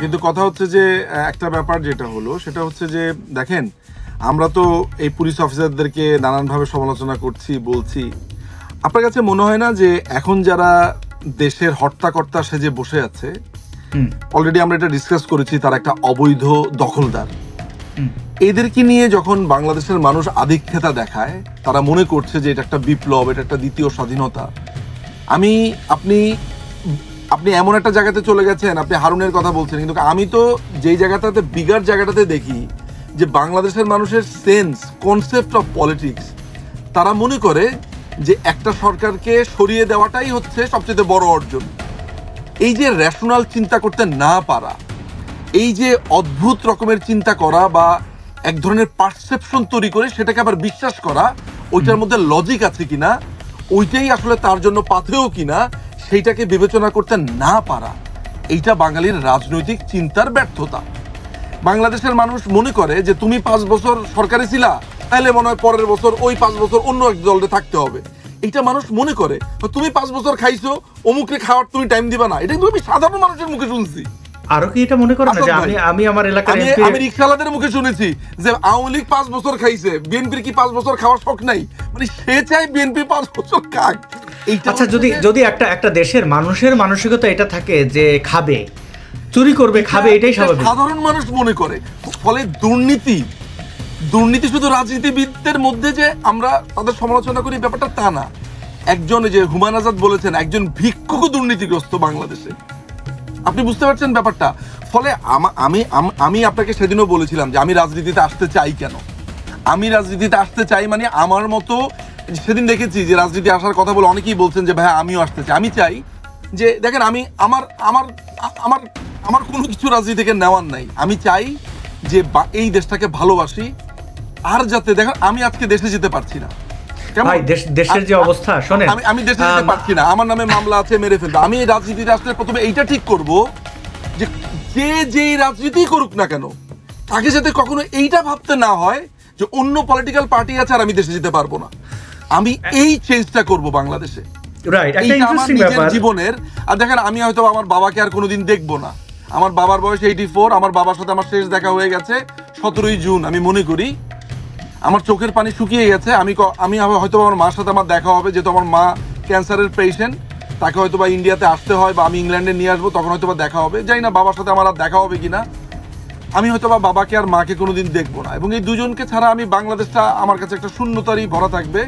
কিন্তু কথা হচ্ছে যে একটা ব্যাপার যেটা হলো সেটা হচ্ছে যে দেখেন, আমরা তো এই পুলিশ অফিসারদেরকে নানানভাবে সমালোচনা করছি, বলছি। আপনার কাছে মনে হয় না যে এখন যারা দেশের হর্তাকর্তা সেজে বসে আছে, অলরেডি আমরা এটা ডিসকাস করেছি, তারা একটা অবৈধ দখলদার। এদেরকে নিয়ে যখন বাংলাদেশের মানুষ আধিক্যতা দেখায়, তারা মনে করছে যে এটা একটা বিপ্লব, এটা একটা দ্বিতীয় স্বাধীনতা। আপনি এমন একটা জায়গাতে চলে গেছেন, আপনি হারুনের কথা বলছেন, কিন্তু আমি তো যেই জায়গাটাতে বিগার জায়গাটাতে দেখি যে বাংলাদেশের মানুষের সেন্স, কনসেপ্ট অফ পলিটিক্স, তারা মনে করে যে একটা সরকারকে সরিয়ে দেওয়াটাই হচ্ছে সবচেয়ে বড় অর্জন। এই যে রেশনাল চিন্তা করতে না পারা, এই যে অদ্ভুত রকমের চিন্তা করা বা এক ধরনের পারসেপশন তৈরি করে সেটাকে আবার বিশ্বাস করা, ওইটার মধ্যে লজিক আছে কিনা, ওইটাই আসলে তার জন্য পাথেয় কিনা, সেইটাকে বিবেচনা করতে না পারা, এইটা বাঙালির রাজনৈতিক চিন্তার ব্যর্থতা। বাংলাদেশের মানুষ মনে করে যে তুমি 5 বছর সরকারে ছিলা, তাহলে মনে হয় পরের বছর ওই 5 বছর অন্য এক দলে থাকতে হবে। এটা মানুষ মনে করে। তুমি 5 বছর খাইছো, অমুকরে খাওয়ার তুমি টাইম দিবা না, এটা কিন্তু আমি সাধারণ মানুষের মুখে শুনছি। আরো কি এটা মনে করেন যে আমি আমার এলাকার আমি রিকশাওয়ালাদের মুখে শুনেছি যে আওয়ামী লীগ 5 বছর খাইছে, বিএনপির কি 5 বছর খাওয়ার শখ নাই? মানে সে চাই বিএনপি 5 বছর খাক। আচ্ছা, যদি একটা দেশের মানুষের মানসিকতা এটা থাকে যে খাবে, চুরি করবে, খাবে, এটাই স্বাভাবিক, সাধারণ মানুষ মনে করে। ফলে দুর্নীতি শুধু রাজনীতিবিদদের মধ্যে যে আমরা তাদের সমালোচনা করি ব্যাপারটা তা না। একজন, যে হুমায়ুন আজাদ বলেছেন, একজন ভিক্ষুক দুর্নীতিগ্রস্ত বাংলাদেশে। আপনি বুঝতে পারছেন ব্যাপারটা? ফলে আমি আপনাকে সেদিনও বলেছিলাম যে আমি রাজনীতিতে আসতে চাই কেন। আমি রাজনীতিতে আসতে চাই মানে আমার মতো, সেদিন দেখেছি যে রাজনীতি আসার কথা বলে অনেকেই বলছেন যে ভাই আমিও আসতে চাই। আমি চাই যে দেখেন, আমি আমার কোনো কিছু রাজনীতি থেকে নেওয়ার নাই। আমি চাই যে এই দেশটাকে ভালোবাসি। আর যাতে দেখেন, আমি আজকে দেশে যেতে পারছি না, দেশের যে অবস্থা, শোনেন, আমি দেশে যেতে পারছি না, আমার নামে মামলা আছে, মেরে ফেলবে। আমি এই রাজনীতিতে আসলে প্রথমে এইটা ঠিক করব যে যে রাজনীতি করুক না কেন, তাকে যাতে কখনো এইটা ভাবতে না হয় যে অন্য পলিটিক্যাল পার্টি আছে আর আমি দেশে যেতে পারবো না। আমি এই চেঞ্জটা করব বাংলাদেশে, আমার জীবনের। আর দেখেন, আমি হয়তো আমার বাবাকে আর কোনোদিন দেখবো না। আমার বাবার বয়স 84, আমার বাবার সাথে আমার শেষ দেখা হয়ে গেছে 17ই জুন। আমি মনে করি আমার চোখের পানি শুকিয়ে গেছে। আমি হয়তো আমার মার সাথে আমার দেখা হবে, যেহেতু আমার মা ক্যান্সারের পেশেন্ট, তাকে হয়তো বা ইন্ডিয়াতে আসতে হয় বা আমি ইংল্যান্ডে নিয়ে আসবো, তখন হয়তো বা দেখা হবে। জানি না বাবার সাথে আমার আর দেখা হবে কিনা। আমি হয়তো বা বাবাকে আর মাকে কোনোদিন দেখবো না, এবং এই দুজনকে ছাড়া আমি বাংলাদেশটা আমার কাছে একটা শূন্যতারই ভরা থাকবে।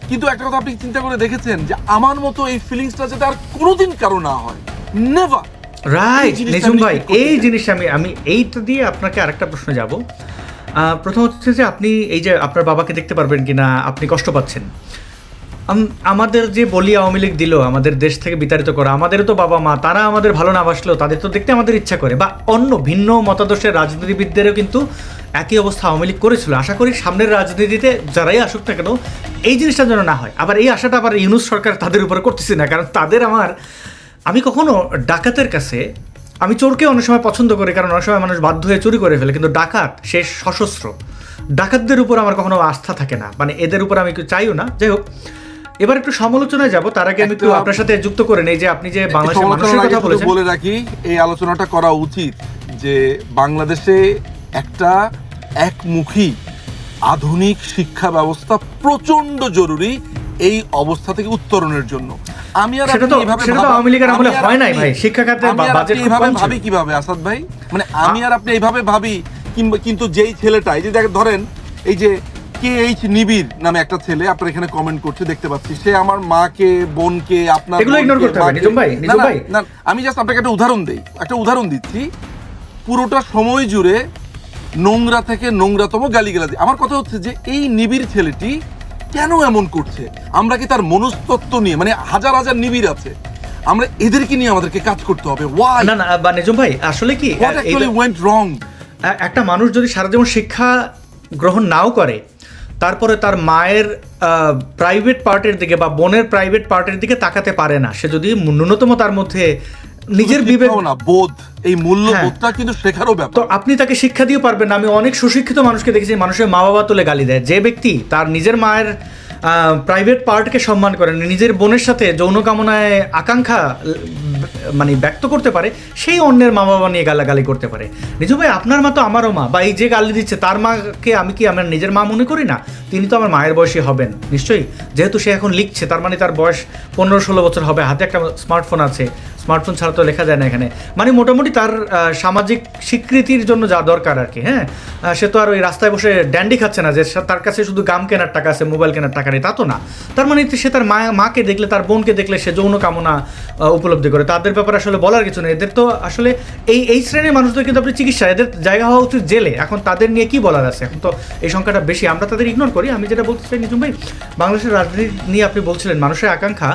কিন্তু একটা কথা আপনি চিন্তা করে দেখেছেন যে আমার মতো এই ফিলিংসটা যাতে আর কোনোদিন কারো না হয়, নেভার। রাইট নিঝুম ভাই, এই জিনিসটা আমি এইটা দিয়ে আপনাকে আরেকটা প্রশ্ন যাব। প্রথম হচ্ছে যে আপনি এই যে আপনার বাবাকে দেখতে পারবেন কিনা, আপনি কষ্ট পাচ্ছেন। আমাদের যে বলি আওয়ামী লীগ দিল আমাদের দেশ থেকে বিতাড়িত করা, আমাদেরও তো বাবা মা, তারা আমাদের ভালো না বাসলেও তাদের তো দেখতে আমাদের ইচ্ছা করে, বা অন্য ভিন্ন মতাদর্শের রাজনীতিবিদদেরও কিন্তু একই অবস্থা আওয়ামী লীগ করেছিল। আশা করি সামনের রাজনীতিতে যারাই আসুক না কেন এই জিনিসটা যেন না হয়। আবার এই আশাটা আবার ইউনূস সরকার তাদের উপরে করতেছে না, কারণ আমি কখনো ডাকাতের কাছে, আমি চোরকে অনেক সময় পছন্দ করি, কারণ অনেক সময় মানুষ বাধ্য হয়ে চুরি করে ফেলে, কিন্তু ডাকাত, সে সশস্ত্র, ডাকাতদের উপর আমার কখনো আস্থা থাকে না, মানে এদের উপর আমি একটু চাইও না। যাই হোক, এবার একটু সমালোচনায় যাব, তার আগে আমি একটু আপনার সাথে যুক্ত করে নেই যে আপনি যে বাংলাদেশের মানুষের কথা বলেছেন, বলে রাখি এই আলোচনাটা করা উচিত যে বাংলাদেশে একটা একমুখী আধুনিক শিক্ষা ব্যবস্থা প্রচন্ড জরুরি এই অবস্থা থেকে উত্তরণের জন্য। আমি আর আপনি এইভাবে ভাবি কিভাবে আসাদ ভাই, মানে আমি আর আপনি এইভাবে ভাবি, কিন্তু যেই ছেলেটা, এই যে ধরেন এই যে KH নিবিড় নামে একটা ছেলে আপনার এখানে কমেন্ট করছে, দেখতে পাচ্ছি, সে আমার মাকে, বোনকে, আপনার, আমি জাস্ট আপনাকে একটা উদাহরণ দিচ্ছি। পুরোটা সময় জুড়ে নোংরা থেকে নোংরাতম গালিগালাজ। আমার কথা হচ্ছে যে এই নিবিড় ছেলেটি কেন এমন করছে? আমরা কি তার মনস্তত্ত্ব নিয়ে, মানে হাজার হাজার নিবিড় আছে, আমরা এদেরকে নিয়ে আমাদেরকে কাজ করতে হবে? না নিঝুম ভাই, আসলে কি একটা মানুষ যদি সারা জীবন শিক্ষা গ্রহণ নাও করে, তারপরে তার মায়ের প্রাইভেট পার্টের দিকে বা বোনের প্রাইভেট পার্টের দিকে তাকাতে পারে না, সে যদি ন্যূনতম তার মধ্যে নিজের বিবেক, বোধ, এই মূল্যবোধটা কিন্তু শেখারও ব্যাপার। তো আপনি তাকে শিক্ষা দিয়ে পারবেন না। আমি অনেক সুশিক্ষিত মানুষকে দেখেছি, মানুষের মা বাবা তুলে গালি দেয়। যে ব্যক্তি তার নিজের মায়ের প্রাইভেট পার্টকে সম্মান করে না, নিজের বোনের সাথে যৌন কামনায় আকাঙ্ক্ষা মানে ব্যক্ত করতে পারে, সেই অন্যের মা বাবা নিয়ে গালাগালি করতে পারে। নিজু ভাই, আপনার মা তো আমারও মা, বা এই যে গালি দিচ্ছে তার মাকে আমি কি আমার নিজের মা মনে করি না? তিনি তো আমার মায়ের বয়সী হবেন নিশ্চয়ই, যেহেতু সে এখন লিখছে তার মানে তার বয়স 15-16 বছর হবে, হাতে একটা স্মার্টফোন আছে, স্মার্টফোন ছাড়া তো লেখা যায় না এখানে, মানে মোটামুটি তার সামাজিক স্বীকৃতির জন্য যা দরকার আর কি। হ্যাঁ, সে তো আর ওই রাস্তায় বসে ড্যান্ডি খাচ্ছে না যে তার কাছে শুধু গাম কেনার টাকা আছে, মোবাইল কেনার টাকা নেই, তা তো না। তার মানে সে তার মাকে দেখলে, তার বোনকে দেখলে সে যৌন কামনা উপলব্ধি করে। তাদের ব্যাপারে আসলে বলার কিছু নেই, এদের তো আসলে এই শ্রেণীর মানুষদের কিন্তু আপনি চিকিৎসা, এদের জায়গা হওয়া উচিত জেলে। এখন তাদের নিয়ে কি বলার আছে? এখন তো এই সংখ্যাটা বেশি, আমরা তাদের ইগনোর করি। আমি যেটা বলতে চাই নিজুম ভাই, বাংলাদেশের রাজনীতি নিয়ে আপনি বলছিলেন মানুষের আকাঙ্ক্ষা,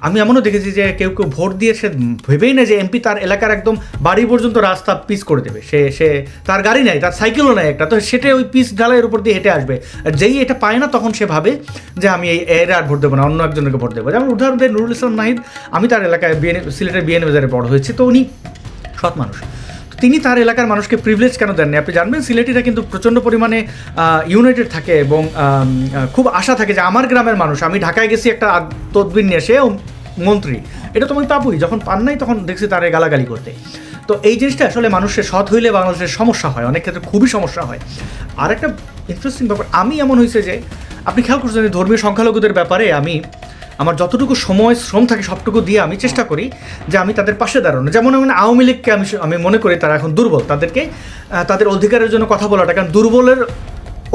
আমি এমনও দেখেছি যে কেউ কেউ ভোট দিয়ে সে ভেবেই না যে এমপি তার এলাকার একদম বাড়ি পর্যন্ত রাস্তা পিচ করে দেবে। সে তার গাড়ি নাই, তার সাইকেলও নাই একটা, তো সেটা ওই পিচ ঢালাইয়ের উপর দিয়ে হেঁটে আসবে। আর যেই এটা পায় না তখন সে ভাবে যে আমি এর আর ভোট দেবো না, অন্য একজনকে ভোট দেবো। যেমন উদাহরণ দেয় নুরুল ইসলাম নাহিদ, আমি তার এলাকায় সিলেটের বিএনএ বাজারে বড় হয়েছি, তো উনি সৎ মানুষ, তিনি তার এলাকার মানুষকে প্রিভিলেজ কেন দেননি? আপনি জানবেন সিলেটিরা কিন্তু প্রচণ্ড পরিমাণে ইউনাইটেড থাকে এবং খুব আশা থাকে যে আমার গ্রামের মানুষ, আমি ঢাকায় গেছি একটা তদবির নিয়ে, সে মন্ত্রী, এটা তো আমি পাবই, যখন পান নাই তখন দেখছি তারে গালাগালি করতে। তো এই জিনিসটা আসলে মানুষের সৎ হইলে বাংলাদেশের সমস্যা হয়, অনেক ক্ষেত্রে খুবই সমস্যা হয়। আর একটা ইন্টারেস্টিং ব্যাপার আমি এমন হয়েছে যে আপনি খেয়াল করছেন ধর্মীয় সংখ্যালঘুদের ব্যাপারে আমি আমার যতটুকু সময় শ্রম থাকে সবটুকু দিয়ে আমি চেষ্টা করি যে আমি তাদের পাশে দাঁড়ানো। যেমন আওয়ামী লীগকে আমি মনে করি তারা এখন দুর্বল, তাদেরকে তাদের অধিকারের জন্য কথা বলাটা, কারণ দুর্বলের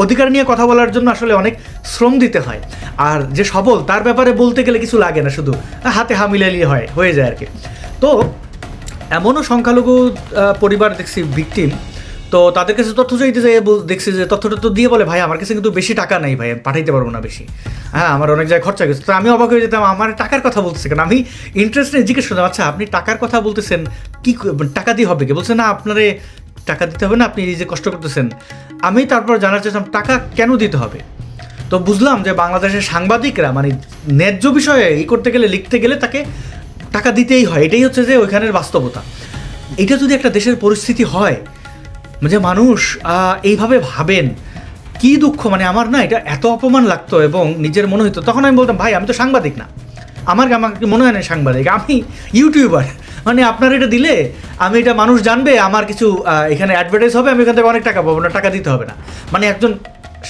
অধিকার নিয়ে কথা বলার জন্য আসলে অনেক শ্রম দিতে হয়, আর যে সবল তার ব্যাপারে বলতে গেলে কিছু লাগে না, শুধু হাতে হা মিলাইলে হয়ে যায় আর কি। তো এমনও সংখ্যালঘু পরিবার দেখছি ভিকটিম, তো তাদের কাছে তথ্য চাইতে যাই দেখছি যে তথ্যটা তো দিয়ে বলে ভাই আমার কাছে কিন্তু বেশি টাকা নেই ভাই, পাঠাইতে পারবো না বেশি, হ্যাঁ আমার অনেক জায়গায় খরচা গেছে। তো আমি অবাক হয়ে যেতাম, আমার টাকার কথা বলতেছে কেন? আমি ইন্টারেস্ট নিয়ে জিজ্ঞেস করলাম, আচ্ছা আপনি টাকার কথা বলতেছেন, কি টাকা দিয়ে হবে কি? বলছে না আপনারে টাকা দিতে হবে না, আপনি এই যে কষ্ট করতেছেন। আমি তারপর জানার চেয়েছিলাম টাকা কেন দিতে হবে। তো বুঝলাম যে বাংলাদেশের সাংবাদিকরা মানে ন্যায্য বিষয়ে করতে গেলে, লিখতে গেলে তাকে টাকা দিতেই হয়, এটাই হচ্ছে যে ওইখানের বাস্তবতা। এটা যদি একটা দেশের পরিস্থিতি হয় যে মানুষ এইভাবে ভাবেন, কি দুঃখ। মানে আমার না এটা এত অপমান লাগতো এবং নিজের মনে হতো, তখন আমি বলতাম ভাই আমি তো সাংবাদিক না, আমাকে মনে হয় না সাংবাদিক, আমি ইউটিউবার। মানে আপনার এটা দিলে আমি এটা মানুষ জানবে, আমার কিছু এখানে অ্যাডভার্টাইজ হবে, আমি এখান থেকে অনেক টাকা পাবো না, টাকা দিতে হবে না। মানে একজন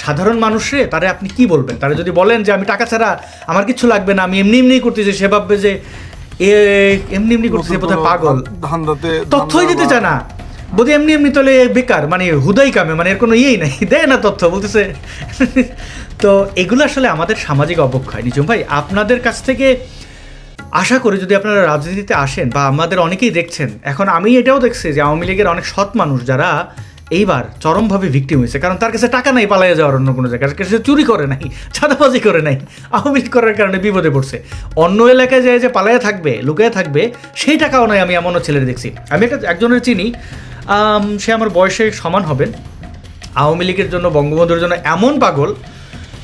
সাধারণ মানুষে তারে আপনি কি বলবেন? তারা যদি বলেন যে আমি টাকা ছাড়া আমার কিছু লাগবে না, আমি এমনি এমনি করতেছি, সে ভাববে যে এমনি এমনি করতেছে বোধহয় পাগল, তথ্যই দিতে চায় না, বোধ এমনি এমনি তাহলে বেকার, মানে হুদাই কামে, মানে এর কোনো ইয়েই নাই, দেয় না তথ্য বলতেছে। তো এগুলো আসলে আমাদের সামাজিক অবক্ষয়। নিজম ভাই আপনাদের কাছ থেকে আশা করি যদি আপনারা রাজনীতিতে আসেন, বা আমাদের অনেকেই দেখছেন এখন, আমি এটাও দেখছি যে আওয়ামী লীগের অনেক সৎ মানুষ যারা এইবার চরমভাবে ভিকটিম হয়েছে, কারণ তার কাছে টাকা নাই পালাইয়া যাওয়ার অন্য কোনো জায়গায়, কাছে চুরি করে নাই, চাঁদাবাজি করে নাই, আওয়ামী লীগ করার কারণে বিপদে পড়ছে, অন্য এলাকায় যায় যে পালাইয়া থাকবে, লুকিয়ে থাকবে, সেই টাকাও নয়। আমি এমনও ছেলে দেখছি, আমি একজনের চিনি, সে আমার বয়সে সমান হবেন, আওয়ামী লীগের জন্য, বঙ্গবন্ধুর জন্য এমন পাগল,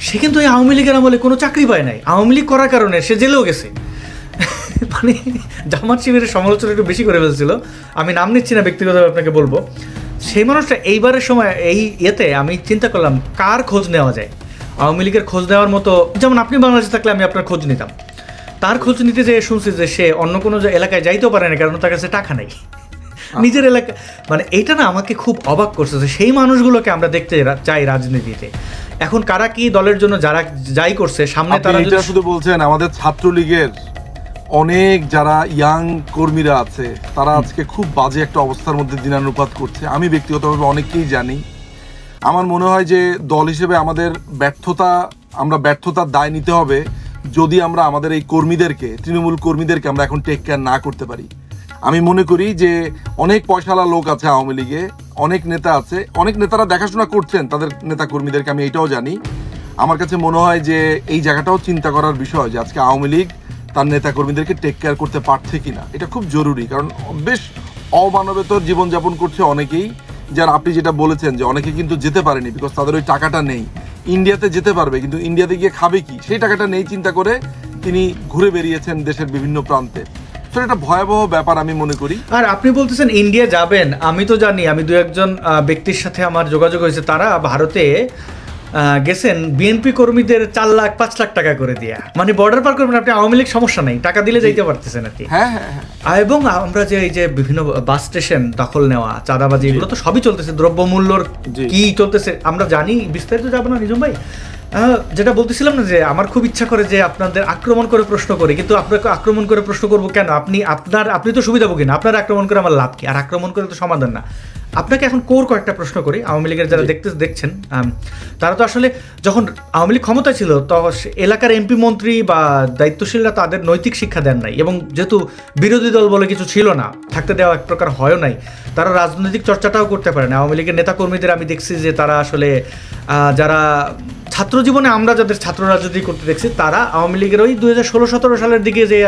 সে কিন্তু এই আওয়ামী লীগের আমলে কোনো চাকরি পায় নাই, আওয়ামী লীগ করার কারণে সে জেলেও গেছে। মানে জামাত শিবিরের সমালোচনা একটু বেশি করে ফেলছিল, আমি নাম নিচ্ছি না, ব্যক্তিগতভাবে আপনাকে বলবো। সেই মানুষটা এইবারের সময় এই ইয়েতে আমি চিন্তা করলাম কার খোঁজ নেওয়া যায়, আওয়ামী লীগের খোঁজ নেওয়ার মতো। যেমন আপনি বাংলাদেশে থাকলে আমি আপনার খোঁজ নিতাম, তার খোঁজ নিতে যেয়ে শুনছি যে সে অন্য কোনো এলাকায় যাইতেও পারে না, কারণ তার কাছে টাকা নেই, নিজের এলাকা। মানে এইটা না আমাকে খুব অবাক করছে যে সেই মানুষগুলোকে আমরা দেখতে চাই রাজনীতিতে। এখন কারা কি দলের জন্য যারা যাই করছে সামনে, তারা এটা শুধু বলছেন আমাদের ছাত্রলীগের অনেক যারা ইয়াং কর্মীরা আছে, তারা আজকে খুব বাজে একটা অবস্থার মধ্যে দিনানুপাত করছে। আমি ব্যক্তিগতভাবে অনেককেই জানি। আমার মনে হয় যে দল হিসেবে আমাদের আমরা ব্যর্থতার দায় নিতে হবে যদি আমরা আমাদের এই কর্মীদেরকে, তৃণমূল কর্মীদেরকে আমরা এখন টেক কেয়ার না করতে পারি। আমি মনে করি যে অনেক পয়সাওয়ালা লোক আছে আওয়ামী লীগে, অনেক নেতা আছে, অনেক নেতারা দেখাশোনা করছেন তাদের নেতা কর্মীদেরকে, আমি এটাও জানি। আমার কাছে মনে হয় যে এই জায়গাটাও চিন্তা করার বিষয় যে আজকে আওয়ামী লীগ তার নেতা কর্মীদেরকে টেক কেয়ার করতে পারছে কিনা, এটা খুব জরুরি। কারণ বেশ অমানবেতর জীবনযাপন করছে অনেকেই, যারা আপনি যেটা বলেছেন যে অনেকে কিন্তু যেতে পারেনি বিকজ তাদের ওই টাকাটা নেই। ইন্ডিয়াতে যেতে পারবে কিন্তু ইন্ডিয়াতে গিয়ে খাবে কি, সেই টাকাটা নেই চিন্তা করে তিনি ঘুরে বেরিয়েছেন দেশের বিভিন্ন প্রান্তে। তো এটা ভয়াবহ ব্যাপার আমি মনে করি। আর আপনি বলতেছেন ইন্ডিয়া যাবেন, আমি তো জানি, আমি দু একজন ব্যক্তির সাথে আমার যোগাযোগ হয়েছে, তারা ভারতে গেছেন বিএনপি কর্মীদের 4 লাখ 5 লাখ টাকা করে দিয়া, মানে বর্ডার পার করবেন আপনি, আওয়ামী লীগ সমস্যা নেই, টাকা দিলে যাইতে পারতেছেন আর কি। হ্যাঁ হ্যাঁ হ্যাঁ। এবং আমরা যে এই যে বিভিন্ন বাস স্টেশন দখল নেওয়া, চাঁদাবাজি, এগুলো তো সবই চলতেছে, দ্রব্যমূল্যর কি চলতেছে আমরা জানি, বিস্তারিত যাবো না নিজম ভাই। যেটা বলতেছিলাম না, যে আমার খুব ইচ্ছা করে যে আপনাদের আক্রমণ করে প্রশ্ন করি, কিন্তু আপনাকে আক্রমণ করে প্রশ্ন করবো কেন? আপনি তো সুবিধাভোগী না, আপনার আক্রমণ করে আমার লাভ কি? আর আক্রমণ করে তো সমাধান না। আপনাকে এখন কয়েকটা প্রশ্ন করি। আওয়ামী লীগের যারা দেখছেন তারা তো আসলে যখন আওয়ামী লীগ ক্ষমতা ছিল তো এলাকার এমপি মন্ত্রী বা দায়িত্বশীলরা তাদের নৈতিক শিক্ষা দেন নাই, এবং যেহেতু বিরোধী দল বলে কিছু ছিল না, থাকতে দেওয়া এক প্রকার হয়ও নাই, তারা রাজনৈতিক চর্চাটাও করতে পারে না। আওয়ামী লীগের নেতাকর্মীদের আমি দেখছি যে তারা আসলে যারা ছাত্র জীবনে আমরা যাদের ছাত্র রাজনীতি করতে দেখছি, তারা আওয়ামী লীগের ওই 2016-17 সালের দিকে যে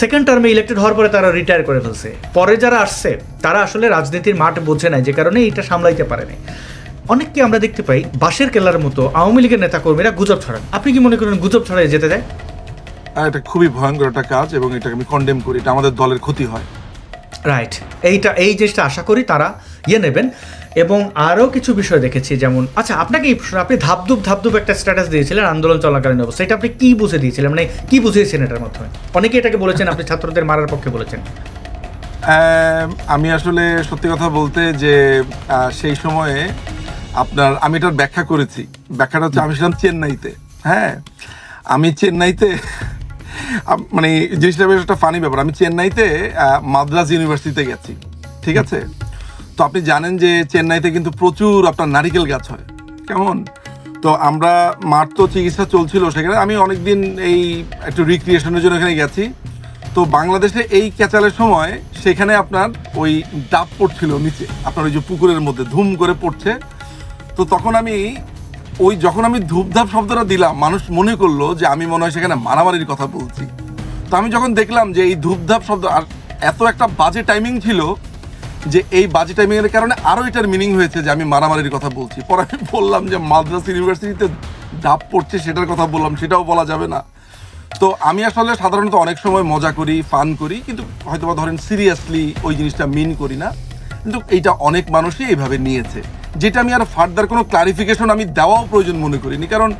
সেকেন্ড টার্মে ইলেক্টেড হওয়ার পরে তারা রিটায়ার করে ফেলছে। পরে যারা আসছে তারা আসলে রাজনীতির মাঠ বোঝে নাই, যে কারণে এটা সামলাইতে পারে নাই। অনেককে আমরা দেখতে পাই বাঁশের কেল্লার মতো আওয়ামী লীগের নেতাকর্মীরা গুজব ছড়ান। আপনি কি মনে করেন গুজব ছড়াই যেতে দেয়? এটা খুবই ভয়ঙ্কর একটা কাজ, এবং এটাকে আমি কন্ডেম করি, এটা আমাদের দলের ক্ষতি হয়। রাইট, এই জিনিসটা আশা করি তারা নেবেন। এবং আরও কিছু বিষয় দেখেছি, যেমন আচ্ছা আপনাকে এই প্রশ্ন, আপনি ধাপধুপ একটা স্ট্যাটাস দিয়েছিলেন আন্দোলন চলাকালীন অবস্থা, এটা আপনি কি বুঝে দিয়েছিলেন, মানে কি বুঝিয়েছেন এটার মাধ্যমে? অনেকে এটাকে বলেছেন আপনি ছাত্রদের মারার পক্ষে বলেছেন। আমি আসলে সত্যি কথা বলতে যে সেই সময়ে আমি এটার ব্যাখ্যা করেছি। ব্যাখ্যাটা হচ্ছে, আমি ছিলাম চেন্নাইতে। হ্যাঁ, আমি চেন্নাইতে মানে জিনিসটা বেশ একটা ফানি ব্যাপার। আমি চেন্নাইতে মাদ্রাজ ইউনিভার্সিটিতে গেছি, ঠিক আছে? তো আপনি জানেন যে চেন্নাইতে কিন্তু প্রচুর আপনার নারিকেল গাছ হয়, কেমন? তো আমরা মার তো চিকিৎসা চলছিল সেখানে, আমি অনেকদিন এই একটু রিক্রিয়েশনের জন্য এখানে গেছি। তো বাংলাদেশে এই ক্যাচালের সময় সেখানে আপনার ওই ডাব পড়ছিল নিচে, আপনার ওই যে পুকুরের মধ্যে ধুম করে পড়ছে। তো তখন যখন আমি ধূপধাপ শব্দটা দিলাম, মানুষ মনে করলো যে আমি মনে হয় সেখানে মারামারির কথা বলছি। তো আমি যখন দেখলাম যে এই ধূপধাপ শব্দ, আর এত একটা বাজে টাইমিং ছিল যে এই বাজে টাইমিংয়ের কারণে আরও এটার মিনিং হয়েছে যে আমি মারামারির কথা বলছি। পরে আমি বললাম যে মাদ্রাজ ইউনিভার্সিটিতে ডাব পড়ছে সেটার কথা বললাম, সেটাও বলা যাবে না। তো আমি আসলে সাধারণত অনেক সময় মজা করি, ফান করি, কিন্তু হয়তো বা ধরেন সিরিয়াসলি ওই জিনিসটা মিন করি না। কিন্তু এইটা অনেক মানুষই এইভাবে নিয়েছে, যেটা আমি আর ফার্দার কোনো ক্লারিফিকেশন আমি দেওয়াও প্রয়োজন মনে করিনি। কারণ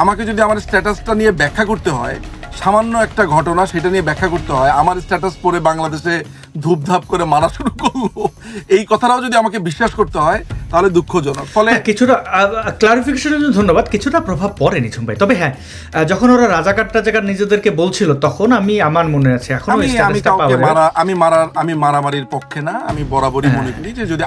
আমাকে যদি আমার স্ট্যাটাসটা নিয়ে ব্যাখ্যা করতে হয়, সামান্য একটা ঘটনা সেটা নিয়ে ব্যাখ্যা করতে হয়, আমার স্ট্যাটাস পরে বাংলাদেশে ধূপধাপ করে মারা শুরু করলো, এই কথাটাও যদি আমাকে বিশ্বাস করতে হয় তাহলে দুঃখজনক। ফলে কিছুটা ক্লারিফিকেশনের জন্য ধন্যবাদ। কিছুটা প্রভাব পড়ে নিঝুম ভাই, তবে হ্যাঁ, যখন ওরা রাজাকার টাজাকার নিজেদেরকে বলছিল তখন আমার মনে আছে, এখন আমি মারামারির পক্ষে না, আমি বরাবরই মনে করি যে যদি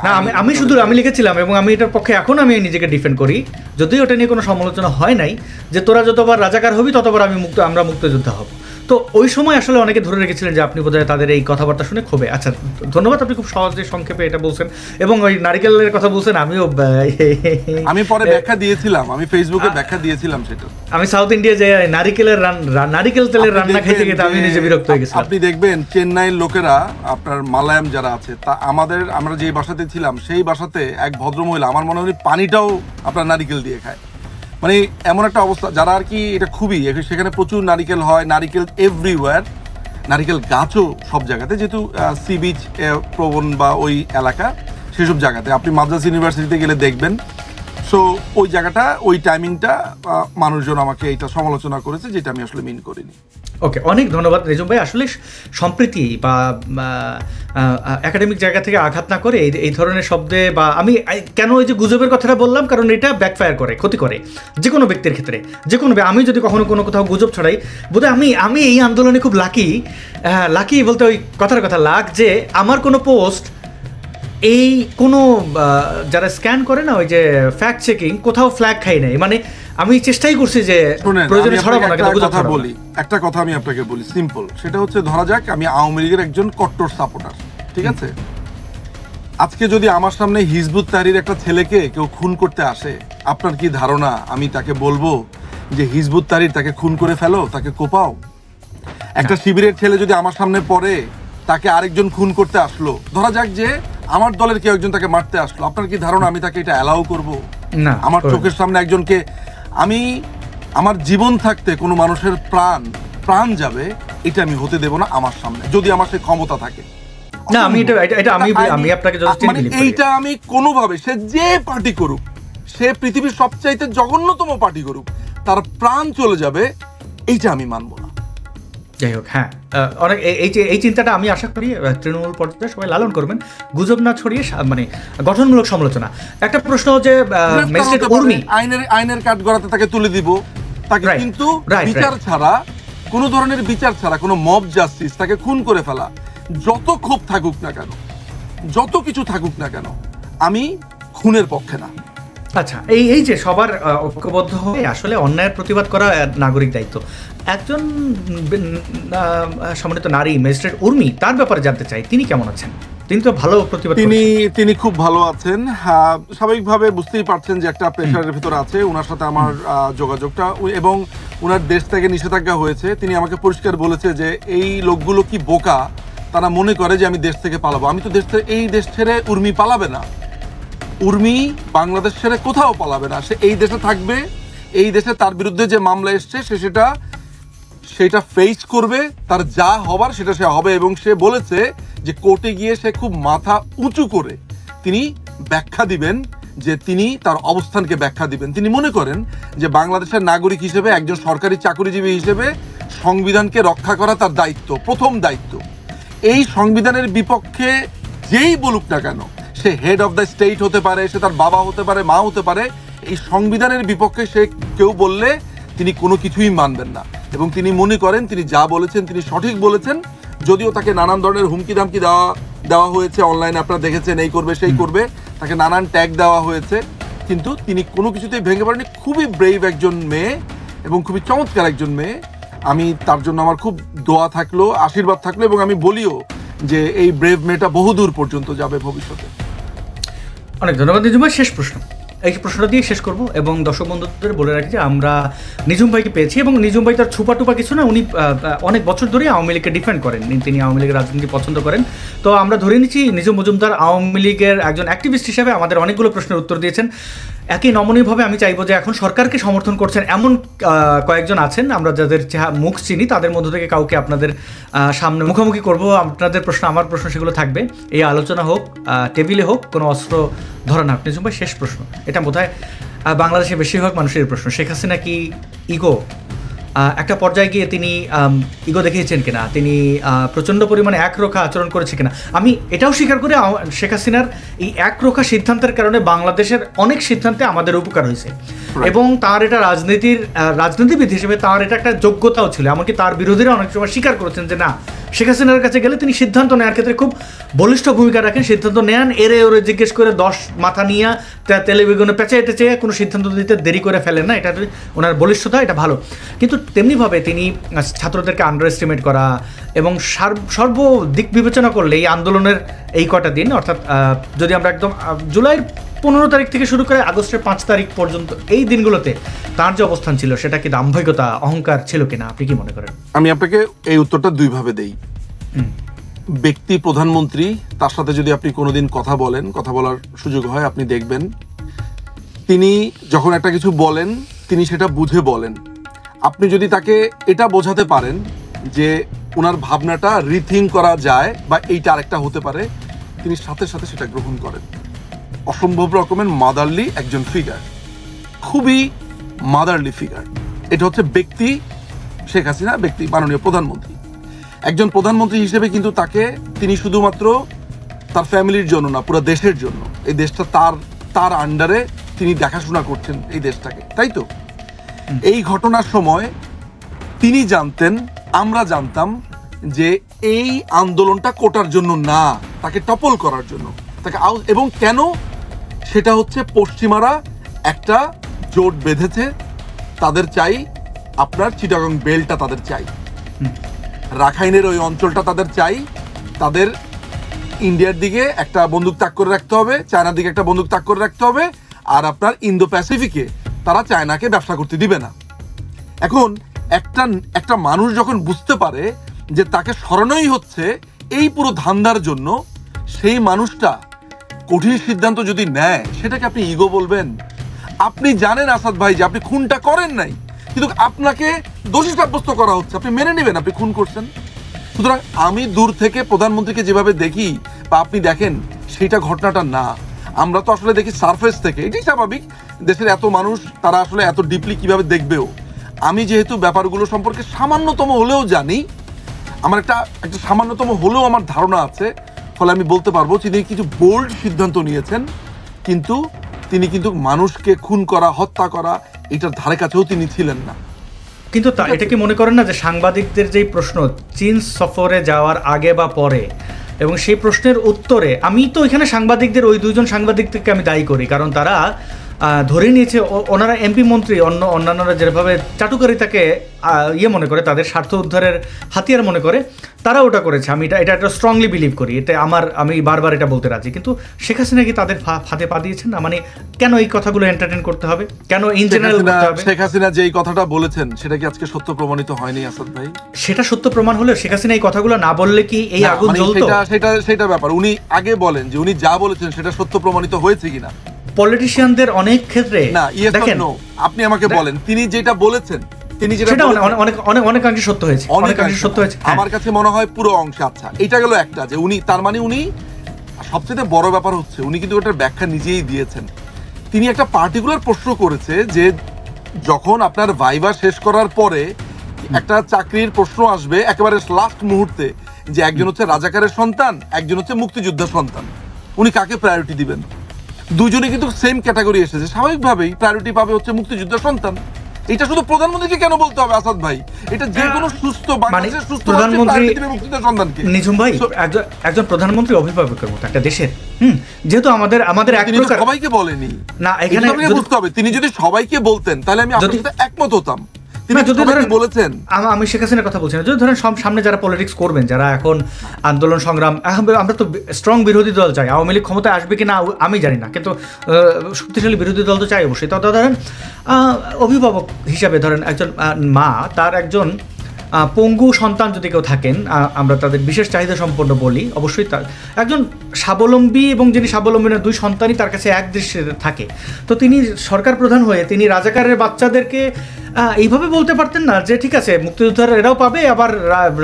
আমি লিখেছিলাম, এবং আমি এটার পক্ষে এখন আমি নিজেকে ডিফেন্ড করি, যদিও ওটা নিয়ে কোনো সমালোচনা হয় নাই, যে তোরা যতবার রাজাকার হবি ততবার আমরা মুক্তিযোদ্ধা হব। তো ওই সময় আসলে অনেকে ধরে রেখেছিলেন যে আপনি বোধহয় তাদের এই কথাবার্তা শুনে ক্ষোভে। আচ্ছা ধন্যবাদ, আপনি খুব সহজে সংক্ষেপে এটা বলছেন, এবং ওই নারিকেলের কথা বলছেন। আমি পরে ব্যাখ্যা দিয়েছিলাম, আমি ফেসবুকে ব্যাখ্যা দিয়েছিলাম সেটা। আমি সাউথ ইন্ডিয়া যে নারিকেল তেলের রান্না খাইতে খেতে আমি নিজে বিরক্ত হয়ে গেছিলাম। আপনি দেখবেন চেন্নাইয়ের লোকেরা, আপনার মালায়াম যারা আছে, তা আমরা যে বাসাতে ছিলাম সেই বাসাতে এক ভদ্রমহিলা, আমার মনে হয় পানিটাও আপনার নারিকেল দিয়ে খায়। মানে এমন একটা অবস্থা, যারা আর কি এটা খুবই, সেখানে প্রচুর নারিকেল হয়, নারিকেল এভরিওয়্যার, নারিকেল গাছও সব জায়গাতে, যেহেতু সি বিচ প্রবণ বা ওই এলাকা, সেসব জায়গাতে আপনি মাদ্রাজ ইউনিভার্সিটিতে গেলে দেখবেন। সো ওই জায়গাটা, ওই টাইমিংটা মানুষজন আমাকে এটা সমালোচনা করেছে, যেটা আমি আসলে মিন করিনি। ওকে, অনেক ধন্যবাদ রেজম ভাই। আসলে সম্প্রীতি বা একাডেমিক জায়গা থেকে আঘাত না করে এই ধরনের শব্দে, বা আমি কেন ওই যে গুজবের কথাটা বললাম, কারণ এটা ব্যাকফায়ার করে, ক্ষতি করে যে কোনো ব্যক্তির ক্ষেত্রে, যে কোনো আমি যদি কখনো কোনো কোথাও গুজব ছড়াই, বোধহয় আমি এই আন্দোলনে খুব লাকি বলতে ওই কথার কথা লাগ, যে আমার কোনো পোস্ট এই কোনো যারা স্ক্যান করে না, ওই যে ফ্যাক্ট চেকিং, কোথাও ফ্ল্যাগ খাই নাই। মানে আমি চেষ্টাই করছি যে প্রয়োজনে ছড়াবো না, কিন্তু কথা বলি। একটা কথা আমি আপনাকে বলি, সিম্পল, সেটা হচ্ছে, ধরা যাক আমি আওয়ামী লীগের একজন কট্টর সাপোর্টার, ঠিক আছে? আজকে যদি আমার সামনে হিজবুত তাহরির একটা ছেলেকে কেউ খুন করতে আসে, আপনার কি ধারণা আমি তাকে বলবো যে হিজবুত তাহরির, তাকে খুন করে ফেলো, তাকে কোপাও? একটা শিবিরের ছেলে যদি আমার সামনে পড়ে, তাকে আরেকজন খুন করতে আসলো, ধরা যাক যে আমার দলের কেউ একজন তাকে মারতে আসলো, আপনার কি ধারণা আমি তাকে এটা অ্যালাউ করবো? না। আমার চোখের সামনে একজনকে, আমার জীবন থাকতে কোনো মানুষের প্রাণ যাবে, এটা আমি হতে দেব না আমার সামনে, যদি আমার সে ক্ষমতা থাকে। না, আমি আপনাকে এইটা আমি কোনোভাবে, সে যে পার্টি করুক, সে পৃথিবীর সবচাইতে জঘন্যতম পার্টি করুক, তার প্রাণ চলে যাবে, এইটা আমি মানবো না। যাই হোক, হ্যাঁ, অনেক এই চিন্তাটা আমি আশা করি তৃণমূল পর্যায়ে সবাই লালন করবেন, গুজব না ছড়িয়ে মানে গঠনমূলক সমালোচনা। একটা প্রশ্ন যে ম্যাজিস্ট্রেট উর্মি আইনের কাঠ গড়াতে তাকে তুলে দিব, তাকে কিন্তু বিচার ছাড়া, কোনো ধরনের বিচার ছাড়া, কোনো মব জাস্টিস, তাকে খুন করে ফেলা, যত ক্ষোভ থাকুক না কেন, যত কিছু থাকুক না কেন, আমি খুনের পক্ষে না। আচ্ছা, এই যে সবার ঐক্যবদ্ধ হয়ে আসলে অন্যায়ের প্রতিবাদ করা নাগরিক দায়িত্ব, একজন সম্মানিত নারী ম্যাজিস্ট্রেট উর্মি, তার ব্যাপারে জানতে চাই, তিনি কেমন আছেন? তিনি তো ভালো প্রতিবাদ, তিনি খুব ভালো আছেন। স্বাভাবিকভাবে বুঝতেই পারছেন যে একটা প্রেশারের ভিতরে আছে ওনার সাথে আমার যোগাযোগটা, এবং ওনার দেশ থেকে নিষেধাজ্ঞা হয়েছে। তিনি আমাকে পরিষ্কার বলেছে যে এই লোকগুলো কি বোকা, তারা মনে করে যে আমি দেশ থেকে পালাবো। আমি তো এই দেশ ছেড়ে উর্মি পালাবে না, উর্মি বাংলাদেশ ছেড়ে কোথাও পালাবে না, সে এই দেশে থাকবে, এই দেশে তার বিরুদ্ধে যে মামলা এসছে সে সেটা ফেস করবে, তার যা হবার সেটা সে হবে। এবং সে বলেছে যে কোর্টে গিয়ে সে খুব মাথা উঁচু করে তিনি ব্যাখ্যা দিবেন, যে তিনি তার অবস্থানকে ব্যাখ্যা দিবেন। তিনি মনে করেন যে বাংলাদেশের নাগরিক হিসেবে, একজন সরকারি চাকরিজীবী হিসেবে সংবিধানকে রক্ষা করা তার দায়িত্ব, প্রথম দায়িত্ব। এই সংবিধানের বিপক্ষে যেই বলুক না কেন, সে হেড অফ দ্য স্টেট হতে পারে, সে তার বাবা হতে পারে, মা হতে পারে, এই সংবিধানের বিপক্ষে সে কেউ বললে তিনি কোনো কিছুই মানবেন না। এবং তিনি মনে করেন তিনি যা বলেছেন তিনি সঠিক বলেছেন, যদিও তাকে নানান ধরনের হুমকি ধামকি দেওয়া হয়েছে, অনলাইনে আপনারা দেখেছেন, এই করবে সেই করবে, তাকে নানান ট্যাগ দেওয়া হয়েছে, কিন্তু তিনি কোনো কিছুতেই ভেঙে পড়েনি। খুবই ব্রেভ একজন মেয়ে এবং খুবই চমৎকার একজন মেয়ে। আমি তার জন্য আমার খুব দোয়া থাকলো, আশীর্বাদ থাকলো, এবং আমি বলিও যে এই ব্রেভ মেয়েটা বহুদূর পর্যন্ত যাবে ভবিষ্যতে। অনেক ধন্যবাদ নিজুম ভাই। শেষ প্রশ্ন, এই প্রশ্নটা দিয়ে শেষ করব, এবং দর্শক বন্ধুদের বলে রাখি যে আমরা নিজুম ভাইকে পেয়েছি, এবং নিজুম ভাই তার ছুপা কিছু না, উনি অনেক বছর ধরে আওয়ামী লীগকে ডিফেন্ড করেন, তিনি আওয়ামী লীগের রাজনীতি পছন্দ করেন। তো আমরা ধরে নিচ্ছি নিজুম মজুমদার আওয়ামী লীগের একজন অ্যাক্টিভিস্ট হিসেবে আমাদের অনেকগুলো প্রশ্নের উত্তর দিয়েছেন। একই নমনীয়ভাবে আমি চাইবো যে এখন সরকারকে সমর্থন করছেন এমন কয়েকজন আছেন, আমরা যাদের মুখ চিনি, তাদের মধ্য থেকে কাউকে আপনাদের সামনে মুখোমুখি করব। আপনাদের প্রশ্ন, আমার প্রশ্ন, সেগুলো থাকবে। এই আলোচনা হোক, টেবিলে হোক, কোনো অস্ত্র ধরা না। নিজুম ভাই, শেষ প্রশ্ন, এটা বোধহয় বাংলাদেশে বেশিরভাগ মানুষের প্রশ্ন, শেখ হাসিনা কি ইগো একটা পর্যায়ে গিয়ে তিনি ইগো দেখিয়েছেন কিনা, তিনি প্রচণ্ড পরিমাণে একরোখা আচরণ করেছে কিনা? আমি এটাও স্বীকার করি শেখ হাসিনার এই একরোখা সিদ্ধান্তের কারণে বাংলাদেশের অনেক সিদ্ধান্তে আমাদের উপকার হয়েছে, এবং তার এটা রাজনীতিবিদ হিসেবে তার এটা একটা যোগ্যতাও ছিল। এমনকি তার বিরোধীরা অনেক সময় স্বীকার করেছেন যে না, শেখ হাসিনার কাছে গেলে তিনি সিদ্ধান্ত নেওয়ার ক্ষেত্রে খুব বলিষ্ঠ ভূমিকা রাখেন, সিদ্ধান্ত নেন, ওরে জিজ্ঞেস করে 10 মাথা নিয়ে তেলে বেগুনে পেঁচে কোনো সিদ্ধান্ত দিতে দেরি করে ফেলেন না, এটা ওনার বলিষ্ঠতা, এটা ভালো। কিন্তু তেমনিভাবে তিনি ছাত্রদেরকে আন্ডার এস্টিমেট করা, এবং সর্বদিক বিবেচনা করলে এই আন্দোলনের এই কটা দিন, অর্থাৎ যদি আমরা একদম জুলাইয়ের 15 তারিখ থেকে শুরু করে আগস্টের 5 তারিখ পর্যন্ত এই দিনগুলোতে তার যে অবস্থান ছিল, সেটা কি দাম্ভিকতা, অহংকার ছিল কিনা, আপনি কি মনে করেন? আমি আপনাকে এই উত্তরটা দুইভাবে দেই। ব্যক্তি প্রধানমন্ত্রী, তার সাথে যদি আপনি কোনোদিন কথা বলার সুযোগ হয়, আপনি দেখবেন তিনি যখন একটা কিছু বলেন তিনি সেটা বুঝে বলেন। আপনি যদি তাকে এটা বোঝাতে পারেন যে ওনার ভাবনাটা রিথিঙ্ক করা যায় বা এইটা আরেকটা হতে পারে, তিনি সাথে সাথে সেটা গ্রহণ করেন। অসম্ভব রকমের মাদারলি একজন ফিগার, খুবই মাদারলি ফিগার। এটা হচ্ছে ব্যক্তি শেখ হাসিনা, ব্যক্তি মাননীয় প্রধানমন্ত্রী। একজন প্রধানমন্ত্রী হিসেবে কিন্তু তিনি শুধুমাত্র তার ফ্যামিলির জন্য না, পুরো দেশের জন্য, এই দেশটা তার আন্ডারে তিনি দেখাশোনা করছেন এই দেশটাকে, তাই তো? এই ঘটনার সময় তিনি জানতেন, আমরা জানতাম যে এই আন্দোলনটা কোটার জন্য না, তাকে টপল করার জন্য, তাকে এবং কেন? সেটা হচ্ছে পশ্চিমারা একটা জোট বেঁধেছে, তাদের চাই আপনার চিটাগং বেল্টটা, তাদের চাই রাখাইনের ওই অঞ্চলটা, তাদের চাই, তাদের ইন্ডিয়ার দিকে একটা বন্দুক তাক করে রাখতে হবে, চায়নার দিকে একটা বন্দুক তাক করে রাখতে হবে, আর আপনার ইন্দো প্যাসিফিকে তারা চায়নাকে ব্যবসা করতে দিবে না। এখন একটা মানুষ যখন বুঝতে পারে যে তাকে সরানোই হচ্ছে এই পুরো ধান্দার জন্য, সেই মানুষটা কঠিন সিদ্ধান্ত যদি নেয়, সেটাকে আপনি ইগো বলবেন? আপনি জানেন আসাদ ভাই যে আপনি খুনটা করেন নাই, কিন্তু আপনাকে দোষী সাব্যস্ত করা হচ্ছে, আপনি মেনে নেবেন আপনি খুন করছেন। সুতরাং আমি দূর থেকে প্রধানমন্ত্রীকে যেভাবে দেখি বা আপনি দেখেন, সেইটা ঘটনাটা না। আমরা তো আসলে দেখি সারফেস থেকে, এটাই স্বাভাবিক, দেশের এত মানুষ তারা আসলে এত ডিপলি কিভাবে দেখবেও। আমি যেহেতু ব্যাপারগুলো সম্পর্কে সামান্যতম হলেও জানি, আমার একটা সামান্যতম হলেও আমার ধারণা আছে, ফলে আমি বলতে পারবো তিনি কিছু বোল্ড সিদ্ধান্ত নিয়েছেন, কিন্তু তিনি কিন্তু মানুষকে খুন করা, হত্যা করা, এটার ধারে কাছেও তিনি ছিলেন না। কিন্তু এটা কি মনে করেন না যে সাংবাদিকদের যেই প্রশ্ন চীন সফরে যাওয়ার আগে বা পরে, এবং সেই প্রশ্নের উত্তরে আমি তো এখানে সাংবাদিকদের ওই দুইজন সাংবাদিকদেরকে আমি দায়ী করি, কারণ তারা ধরে নিয়েছে ওনারা এমপি মন্ত্রী অন্যান্যরা যেভাবে চাটুকারিতাকে মনে করে, তাদের স্বার্থ উদ্ধারের হাতিয়ার মনে করে, তারা ওটা করেছে। আমি এটা একটা স্ট্রংলি বিলিভ করি, এটা আমি বারবার এটা বলতে রাজি। কিন্তু শেখ হাসিনা কি তাদের ফাঁদে পা দিয়েছেন না? মানে কেন এই কথাগুলো এন্টারটেইন করতে হবে, কেন ইন জেনারেল করতে হবে? শেখ হাসিনা যে এই কথাটা বলেছেন সেটা কি আজকে সত্য প্রমাণিত হয়নি আসাদ ভাই? সেটা সত্য প্রমাণ হলে শেখ হাসিনা এই কথাগুলো না বললে কি এই আগুন জ্বলতো? সেটা ব্যাপার, উনি আগে বলেন যে উনি যা বলেছেন সেটা সত্য প্রমাণিত হয়েছে কিনা। পলিটিশিয়ানদের অনেক ক্ষেত্রে না, দেখেন আপনি আমাকে বলেন তিনি যেটা বলেছেন, তিনি যেটা অনেকাংশে সত্য হয়েছে, অনেকাংশে সত্য হয়েছে আমার কাছে মনে হয় পুরো অংশে। আচ্ছা, এটা গেল একটা, যে উনি তার মানে উনি সবচেয়ে বড় ব্যাপার হচ্ছে উনি কিন্তু ওটার ব্যাখ্যা নিজেই দিয়েছেন। তিনি একটা পার্টিকুলার প্রশ্ন করেছে যে যখন আপনার ভাইভা শেষ করার পরে একটা চাকরির প্রশ্ন আসবে একেবারে লাস্ট মুহূর্তে, যে একজন হচ্ছে রাজাকারের সন্তান, একজন হচ্ছে মুক্তিযোদ্ধার সন্তান, উনি কাকে প্রায়োরিটি দিবেন? দুজনে কিন্তু সেম ক্যাটাগরি এসেছে, স্বাভাবিকভাবেই প্রায়োরিটি পাবে হচ্ছে মুক্তিযোদ্ধার সন্তান। এটা শুধু প্রধানমন্ত্রীকে কেন বলতে হবে আসাদ ভাই? এটা যে কোনো সুস্থ বাংলাদেশের সুস্থ প্রধানমন্ত্রী মুক্তিযোদ্ধার সন্তানকে। নিঝুম ভাই, একজন প্রধানমন্ত্রী অভিভাবকের মতো একটা দেশের, যেহেতু আমাদের এক প্রকার সবাইকে বলেনি না, এখানে বুঝতে হবে। তিনি যদি সবাইকে বলতেন তাহলে আমি আপনার সাথে একমত হতাম। বলেছেন আমি শেখ হাসিনার কথা বলছি না, যদি ধরেন সামনে যারা পলিটিক্স করবেন, যারা এখন আন্দোলন সংগ্রাম, আমরা তো স্ট্রং বিরোধী দল চাই। আওয়ামী লীগ ক্ষমতায় আসবে কিনা আমি জানি না, কিন্তু শক্তিশালী বিরোধী দল তো চাই অবশ্যই। তো ধরেন অভিভাবক হিসাবে ধরেন একজন মা, তার একজন পঙ্গু সন্তান যদি কেউ থাকেন, আমরা তাদের বিশেষ চাহিদা সম্পন্ন বলি, অবশ্যই তার একজন স্বাবলম্বী এবং যিনি স্বাবলম্বী না, দুই সন্তানই তার কাছে এক দৃশ্যে থাকে। তো তিনি সরকার প্রধান হয়ে তিনি রাজাকারের বাচ্চাদেরকে এইভাবে বলতে পারতেন না যে ঠিক আছে মুক্তিযোদ্ধারা এরাও পাবে, আবার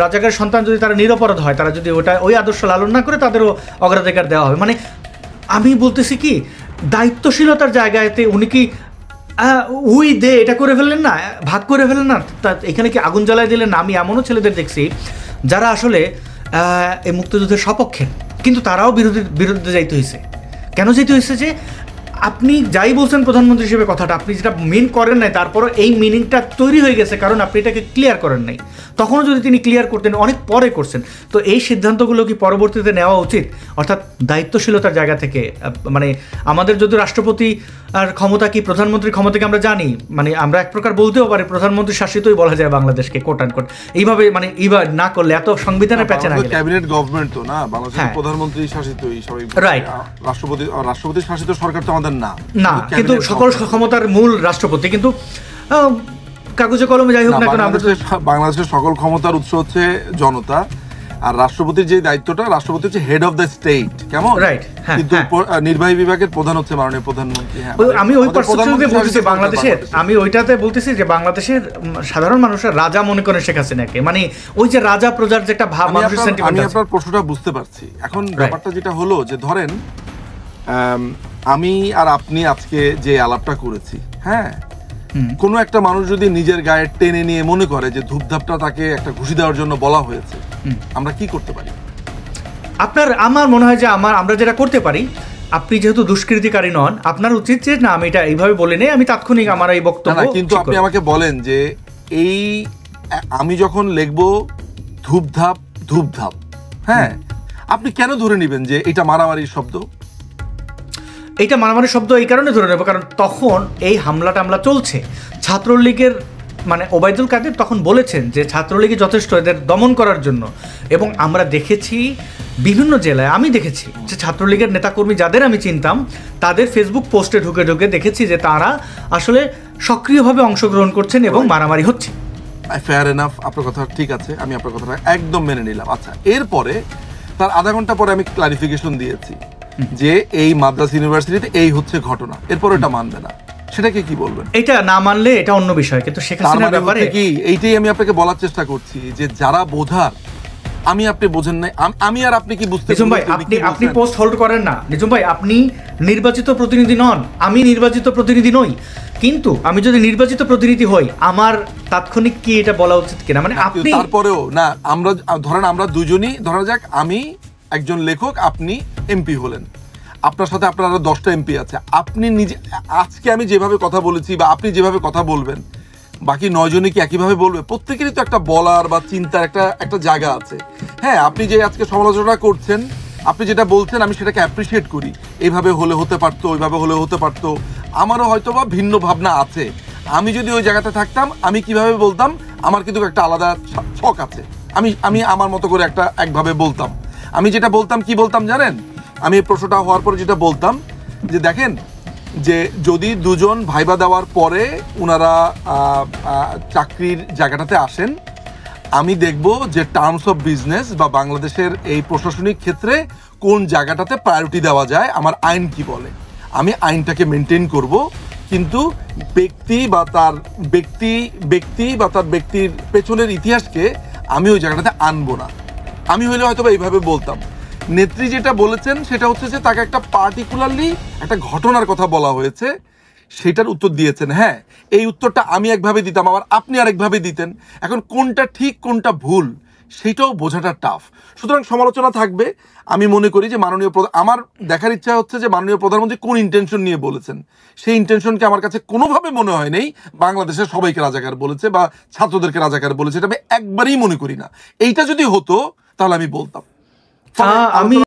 রাজাকারের সন্তান যদি তারা নিরপরাধ হয়, তারা যদি ওই আদর্শ লালন না করে, তাদেরও অগ্রাধিকার দেওয়া হবে। মানে আমি বলতেছি কি, দায়িত্বশীলতার জায়গাতে উনি কি এটা করে ফেললেন না, ভাগ করে ফেললেন না? তা এখানে কি আগুন জ্বালায় দিলেন না? আমি এমনও ছেলেদের দেখছি যারা আসলে এই মুক্তিযুদ্ধের সপক্ষে, কিন্তু তারাও বিরুদ্ধে যাইতে হয়েছে। কেন যেতে হয়েছে? যে আপনি যাই বলছেন প্রধানমন্ত্রী হিসেবে কথাটা, আপনি যেটা মিন করেন নাই, তারপরও এই মিনিংটা তৈরি হয়ে গেছে কারণ আপনি এটাকে ক্লিয়ার করেন নাই। তখনও যদি তিনি ক্লিয়ার করতেন, অনেক পরে করছেন। তো এই সিদ্ধান্তগুলো কি পরবর্তীতে নেওয়া উচিত? অর্থাৎ দায়িত্বশীলতার জায়গা থেকে, মানে আমাদের যদি রাষ্ট্রপতি আর ক্ষমতা কি প্রধানমন্ত্রীর ক্ষমতাকে আমরা জানি, মানে আমরা এক প্রকার বলতেও পারি প্রধানমন্ত্রী শাসিতই বলা যায় বাংলাদেশকে, কোট অ্যান্ড কোট। এইভাবে মানে এইবার না করলে এত সংবিধানের প্যাচে না গেলে, ক্যাবিনেট গভর্নমেন্ট তো না, বাংলাদেশের প্রধানমন্ত্রী শাসিতই সবাই, রাইট। রাষ্ট্রপতি শাসিত সরকার তো আমাদের না, কিন্তু সকল ক্ষমতার মূল রাষ্ট্রপতি, কিন্তু কাগজে কলমে যাই হোক না কেন, বাংলাদেশের সকল ক্ষমতার উৎস হচ্ছে জনতা, আর রাষ্ট্রপতির যে দায়িত্বটা, রাষ্ট্রপতি হচ্ছে হেড অফ দ্য স্টেট, কেমন? রাইট। কিন্তু নির্বাহী বিভাগের প্রধান হচ্ছে মাননীয় প্রধানমন্ত্রী। আমি ওই পার্সপেক্টিভে বলতেছি বাংলাদেশের, আমি ওইটাতে বলতেছি যে বাংলাদেশের সাধারণ মানুষের রাজা মনে করে শেখ হাসিনাকে, মানে ওই যে রাজা প্রজার যে একটা ভাব, মানুষের সেন্টিমেন্ট। আমি আপনার প্রশ্নটা বুঝতে পারছি। এখন ব্যাপারটা যেটা হলো যে ধরেন আমি আর আপনি আজকে যে আলাপটা করেছি, হ্যাঁ, কোনো একটা মানুষ যদি নিজের গায়ে টেনে নিয়ে মনে করে যে ধূপধাপটা তাকে একটা ঘুষি দেওয়ার জন্য বলা হয়েছে, আমরা কি করতে পারি? আমার মনে হয় যে আমরা যেটা করতে পারি, আপনি যেহেতু দুষ্কৃতিকারী নন, আপনার উচিত যে না আমি এটা এইভাবে বলে নেই, আমি তাৎক্ষণিক আমার এই বক্তব্য। কিন্তু আপনি আমাকে বলেন যে আমি যখন লিখবো ধূপধাপ, হ্যাঁ, আপনি কেন ধরে নেবেন যে এটা মারামারির শব্দ? এইটা মারামারির শব্দ এই কারণে ধরে নেব কারণ তখন এই হামলা টামলা চলছে। ছাত্রলীগের মানে ওবায়দুল কাদের তখন বলেছেন যে ছাত্রলীগই যথেষ্ট এদের দমন করার জন্য, এবং আমরা দেখেছি বিভিন্ন জেলায়, আমি দেখেছি যে ছাত্রলীগের নেতাকর্মী যাদের আমি চিনতাম তাদের ফেসবুক পোস্টে ঢুকে দেখেছি যে তারা আসলে সক্রিয়ভাবে অংশগ্রহণ করছেন এবং মারামারি হচ্ছে। ফেয়ার এনাফ, আপনার কথা ঠিক আছে, আমি আপনার কথাটা একদম মেনে নিলাম। আচ্ছা, এরপরে তার আধা ঘন্টা পরে আমি ক্লারিফিকেশন দিয়েছি যে এই মাদ্রাস ইউনিভার্সিটিতে এই হচ্ছে ঘটনা, এরপর এটা মানবে না, সেটাকে কি বলবেন? এটা না মানলে এটা অন্য বিষয়, কিন্তু শেখ হাসিনার ব্যাপারে কি এইটাই আমি আপনাকে বলার চেষ্টা করছি যে যারা বোঝার আমি আপনি বোঝেন নাই, আমি আর আপনি কি বুঝতে? নিজুম ভাই আপনি পোস্ট হোল্ড করেন না। নিজুম ভাই আপনি নির্বাচিত প্রতিনিধি নন, আমি নির্বাচিত প্রতিনিধি নই, কিন্তু আমি যদি নির্বাচিত প্রতিনিধি হই আমার তাৎক্ষণিক কি এটা বলা উচিত কিনা? মানে আপনি তারপরেও না, আমরা ধরেন আমরা দুজনই, ধরা যাক আমি একজন লেখক, আপনি এমপি হলেন, আপনার সাথে আপনার আরো 10টা এমপি আছে, আপনি নিজে আজকে আমি যেভাবে কথা বলেছি বা আপনি যেভাবে কথা বলবেন বাকি 9 জনে কি একইভাবে বলবে? প্রত্যেকেরই তো একটা বলার বা চিন্তার একটা জায়গা আছে। হ্যাঁ, আপনি যে আজকে সমালোচনা করছেন, আপনি যেটা বলছেন আমি সেটাকে অ্যাপ্রিসিয়েট করি, এইভাবে হলে হতে পারতো, ওইভাবে হলে হতে পারতো, আমারও হয়তো বা ভিন্ন ভাবনা আছে। আমি যদি ওই জায়গাতে থাকতাম আমি কিভাবে বলতাম, আমার কিন্তু একটা আলাদা ছক আছে, আমি আমার মতো করে একভাবে বলতাম। আমি যেটা বলতাম, কি বলতাম জানেন? আমি এই প্রশ্নটা হওয়ার পরে যেটা বলতাম যে দেখেন, যে যদি দুজন ভাইবা দেওয়ার পরে ওনারা চাকরির জায়গাটাতে আসেন, আমি দেখব যে টার্মস অফ বিজনেস বা বাংলাদেশের এই প্রশাসনিক ক্ষেত্রে কোন জায়গাটাতে প্রায়োরিটি দেওয়া যায়, আমার আইন কি বলে, আমি আইনটাকে মেনটেন করব। কিন্তু ব্যক্তি বা তার ব্যক্তির পেছনের ইতিহাসকে আমি ওই জায়গাটাতে আনবো না। আমি হইলে হয়তো বা এইভাবে বলতাম। নেত্রী যেটা বলেছেন সেটা হচ্ছে যে তাকে একটা পার্টিকুলারলি একটা ঘটনার কথা বলা হয়েছে, সেটার উত্তর দিয়েছেন। হ্যাঁ, এই উত্তরটা আমি একভাবে দিতাম, আবার আপনি আরেকভাবে দিতেন। এখন কোনটা ঠিক কোনটা ভুল সেটাও বোঝাটা টাফ। সুতরাং সমালোচনা থাকবে। আমি মনে করি যে আমার দেখার ইচ্ছা হচ্ছে যে মাননীয় প্রধানমন্ত্রী কোন ইন্টেনশন নিয়ে বলেছেন। সেই ইন্টেনশনকে আমার কাছে কোনোভাবে মনে হয় নেই বাংলাদেশের সবাইকে রাজাকার বলেছে বা ছাত্রদেরকে রাজাকার বলেছে, এটা আমি একবারেই মনে করি না। এইটা যদি হতো তাহলে আমি বলতাম। আমি